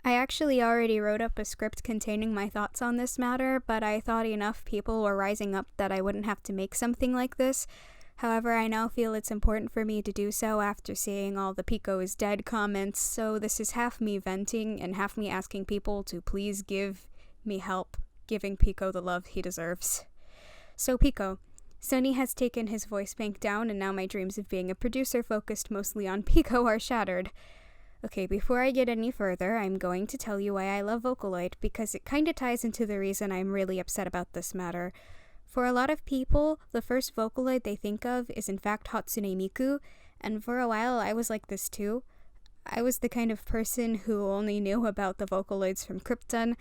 I actually already wrote up a script containing my thoughts on this matter, but I thought enough people were rising up that I wouldn't have to make something like this. However, I now feel it's important for me to do so after seeing all the Piko is dead comments, so this is half me venting and half me asking people to please give me help giving Piko the love he deserves. So Piko, Sony has taken his voice bank down, and now my dreams of being a producer focused mostly on Piko are shattered. Okay, before I get any further, I'm going to tell you why I love Vocaloid, because it kinda ties into the reason I'm really upset about this matter. For a lot of people, the first Vocaloid they think of is in fact Hatsune Miku, and for a while I was like this too. I was the kind of person who only knew about the Vocaloids from Krypton,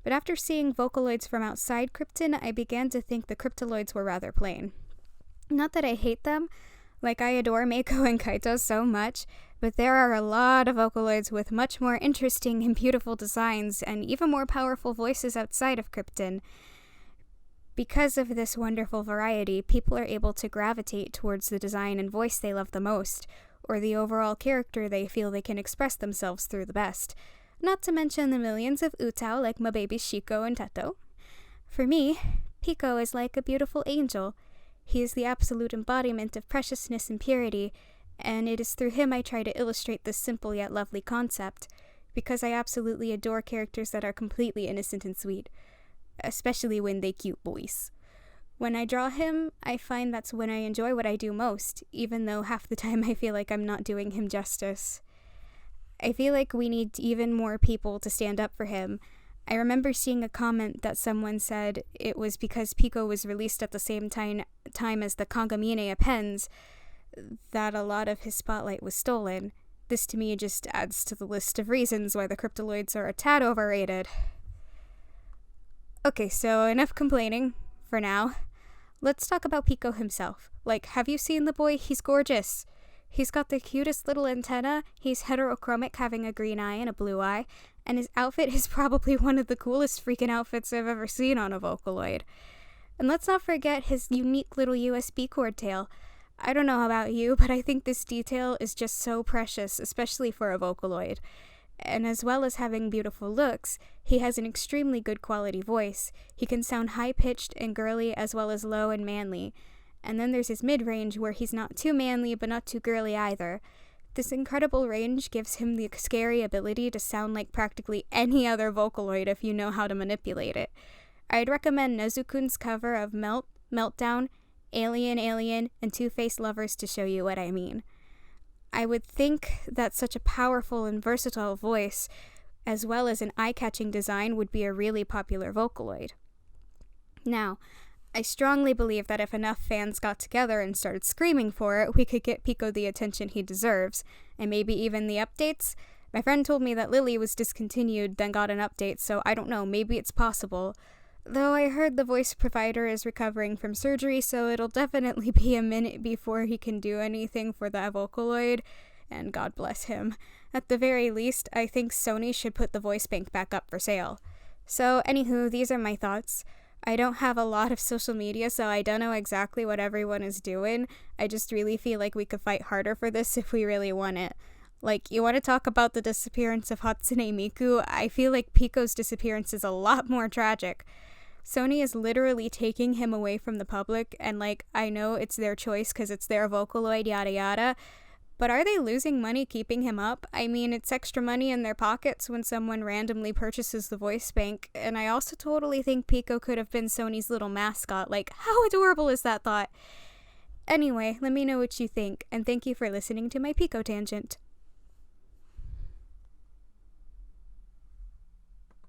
but after seeing Vocaloids from outside Krypton, I began to think the Cryptaloids were rather plain. Not that I hate them, like I adore Meiko and Kaito so much, but there are a lot of Vocaloids with much more interesting and beautiful designs and even more powerful voices outside of Krypton. Because of this wonderful variety, people are able to gravitate towards the design and voice they love the most, or the overall character they feel they can express themselves through the best. Not to mention the millions of Utao like my babies Shiko and Teto. For me, Piko is like a beautiful angel. He is the absolute embodiment of preciousness and purity, and it is through him I try to illustrate this simple yet lovely concept, because I absolutely adore characters that are completely innocent and sweet, especially when they cute boys. When I draw him, I find that's when I enjoy what I do most, even though half the time I feel like I'm not doing him justice. I feel like we need even more people to stand up for him. I remember seeing a comment that someone said it was because Piko was released at the same time as the Kangamine pens that a lot of his spotlight was stolen. This to me just adds to the list of reasons why the Cryptaloids are a tad overrated. Okay, so enough complaining, for now. Let's talk about Piko himself. Like, have you seen the boy? He's gorgeous. He's got the cutest little antenna, he's heterochromic having a green eye and a blue eye, and his outfit is probably one of the coolest freaking outfits I've ever seen on a Vocaloid. And let's not forget his unique little USB cord tail. I don't know about you, but I think this detail is just so precious, especially for a Vocaloid. And as well as having beautiful looks, he has an extremely good quality voice. He can sound high-pitched and girly as well as low and manly. And then there's his mid-range where he's not too manly but not too girly either. This incredible range gives him the scary ability to sound like practically any other Vocaloid if you know how to manipulate it. I'd recommend Nezukun's cover of Melt, Meltdown, Alien, and Two-Faced Lovers to show you what I mean. I would think that such a powerful and versatile voice, as well as an eye-catching design, would be a really popular Vocaloid. Now, I strongly believe that if enough fans got together and started screaming for it, we could get Piko the attention he deserves, and maybe even the updates. My friend told me that Lily was discontinued, then got an update, so I don't know, maybe it's possible. Though I heard the voice provider is recovering from surgery, so it'll definitely be a minute before he can do anything for that Vocaloid, and God bless him. At the very least, I think Sony should put the voice bank back up for sale. So, anywho, these are my thoughts. I don't have a lot of social media, so I don't know exactly what everyone is doing. I just really feel like we could fight harder for this if we really want it. Like, you want to talk about the disappearance of Hatsune Miku? I feel like Piko's disappearance is a lot more tragic. Sony is literally taking him away from the public, and like, I know it's their choice because it's their Vocaloid, yada yada, but are they losing money keeping him up? I mean, it's extra money in their pockets when someone randomly purchases the voice bank, and I also totally think Piko could have been Sony's little mascot. Like, how adorable is that thought? Anyway, let me know what you think, and thank you for listening to my Piko tangent.